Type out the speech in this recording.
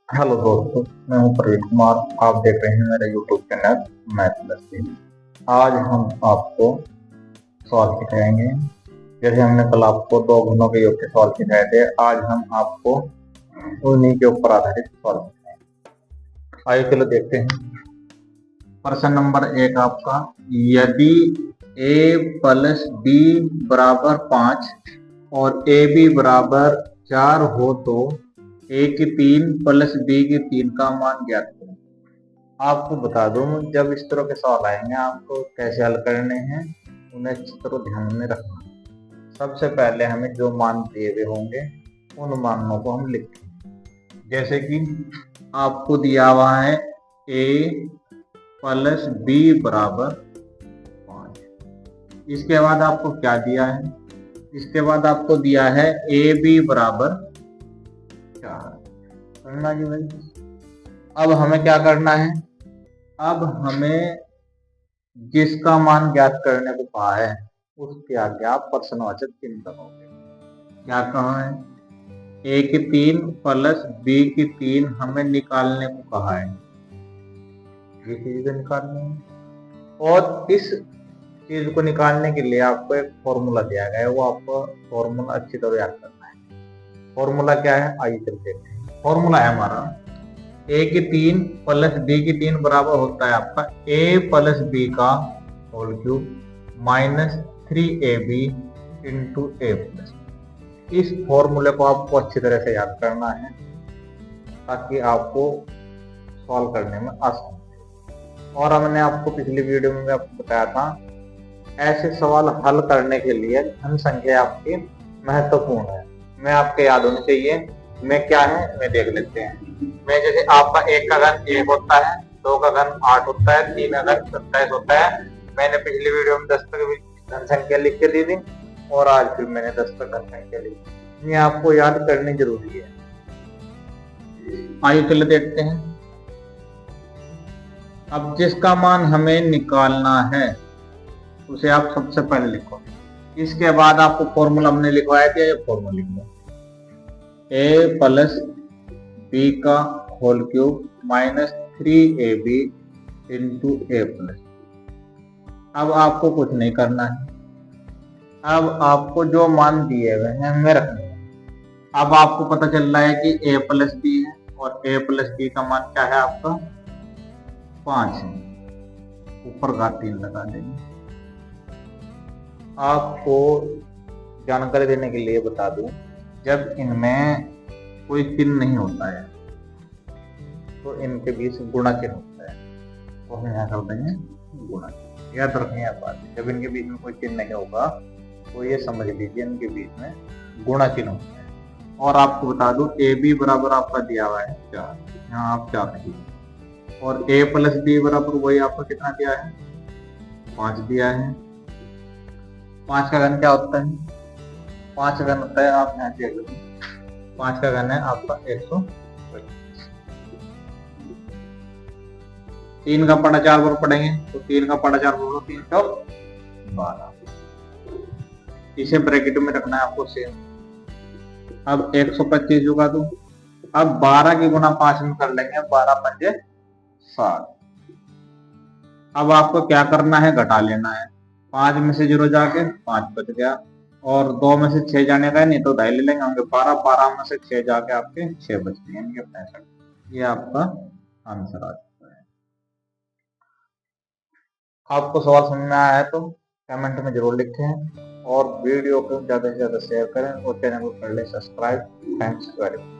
Hello दोस्तों, मैं हूं प्रवीण कुमार। आप देख रहे हैं मेरा यूट्यूब चैनल मैथ प्लस। आज हम आपको सवाल सिखाएंगे। जैसे हमने कल आपको दो गुणों के योग के सवाल सिखाए थे, आज हम आपको उन्हीं के ऊपर आधारित सवाल सिखाएंगे। आइए चलो देखते हैं। प्रश्न नंबर 1 आपका, यदि a प्लस बी बराबर 5 और ए बी बराबर 4 हो तो a की 3 प्लस बी की 3 का मान ज्ञात करें। आपको बता दूं, जब इस तरह के सवाल आएंगे आपको कैसे हल करने हैं, उन्हें अच्छी तरह ध्यान में रखना। सबसे पहले हमें जो मान दिए हुए होंगे उन मानों को हम लिखें। जैसे कि आपको दिया हुआ है a प्लस बी बराबर 5। इसके बाद आपको क्या दिया है? इसके बाद आपको दिया है ए बी बराबर 4। करना जी भाई। अब हमें क्या करना है? अब हमें जिसका मान ज्ञात करने को कहा है उसके आगे आप प्रश्नवाचक चिन्ह लगाओगे। क्या कहा है? ए की 3 प्लस बी की 3 हमें निकालने को कहा है। ये चीज निकालनी है और इस चीज को निकालने के लिए आपको एक फॉर्मूला दिया गया है। वो आपको फॉर्मूला अच्छी तरह याद करना है। फॉर्मूला क्या है? आइए चल देखते हैं। फॉर्मूला है हमारा ए की 3 प्लस बी की 3 बराबर होता है आपका ए प्लस बी का whole cube minus 3ab into A plus. इस फॉर्मूले को आपको अच्छी तरह से याद करना है ताकि आपको सॉल्व करने में आसान हो। और हमने आपको पिछली वीडियो में आपको बताया था, ऐसे सवाल हल करने के लिए धन संख्या आपकी महत्वपूर्ण है। मैं आपके याद होनी चाहिए। में क्या है मैं देख लेते हैं। में जैसे आपका 1 का घन 1 होता है, 2 का घन 8 होता है, 3 का घन 27 होता है। मैंने पिछली वीडियो में 10 तक धन संख्या लिख के दी थी और आज फिर मैंने 10 तक धन संख्या लिखी। ये आपको याद करनी जरूरी है। आइए चलो देखते हैं। अब जिसका मान हमें निकालना है उसे आप सबसे पहले लिखो। इसके बाद आपको फॉर्मूला हमने लिखवाया था, ये फॉर्मूला लिख लो। ए प्लस बी का whole cube minus 3ab into A plus. अब आपको कुछ नहीं करना है। अब आपको जो मान दिए हुए हैं हमें रखने हैं। अब आपको पता चल रहा है कि a प्लस बी है और a प्लस बी का मान क्या है आपका 5 है। ऊपर घात 3 लगा देंगे। आपको जानकारी देने के लिए बता दूं, जब इनमें कोई चिन्ह नहीं होता है तो इनके बीच गुणा चिन्ह होता है, तो हम यहाँ कर देंगे गुणा। याद रखनी है बात। जब इनके बीच में कोई चिन्ह नहीं होगा तो ये समझ लीजिए इनके बीच में गुणा चिन्ह होता है। और आपको बता दूं ए बी बराबर आपका दिया हुआ है 4, यहाँ आप 4 रखिए। और ए प्लस बी बराबर वही आपको कितना दिया है 5 दिया है। 5 का घन क्या होता है? 5 का घन होता है, आप यहाँ देख लो, 5 का घन है आपका 125। 3 का पड़ा 4 बार पढ़ेंगे तो 3 का पड़ा 4 बार 3 4 12। इसे ब्रैकेट में रखना है आपको सेम। अब 125 जुगा दूं। अब 12 की गुणा 5 में कर लेंगे, 12 पंजे 7। अब आपको क्या करना है? घटा लेना है। 5 में से 0 जाके 5 बच गया और 2 में से 6 जाने का है, नहीं तो 2.5 ले लेंगे होंगे 12। 12 में से 6 जाके आपके 6 बच गए, यानी 65। ये आपका आंसर आ चुका है। आपको सवाल समझ में आया है तो कमेंट में जरूर लिखें और वीडियो को ज्यादा से ज्यादा शेयर करें और चैनल को कर ले सब्सक्राइब। Thanks very much.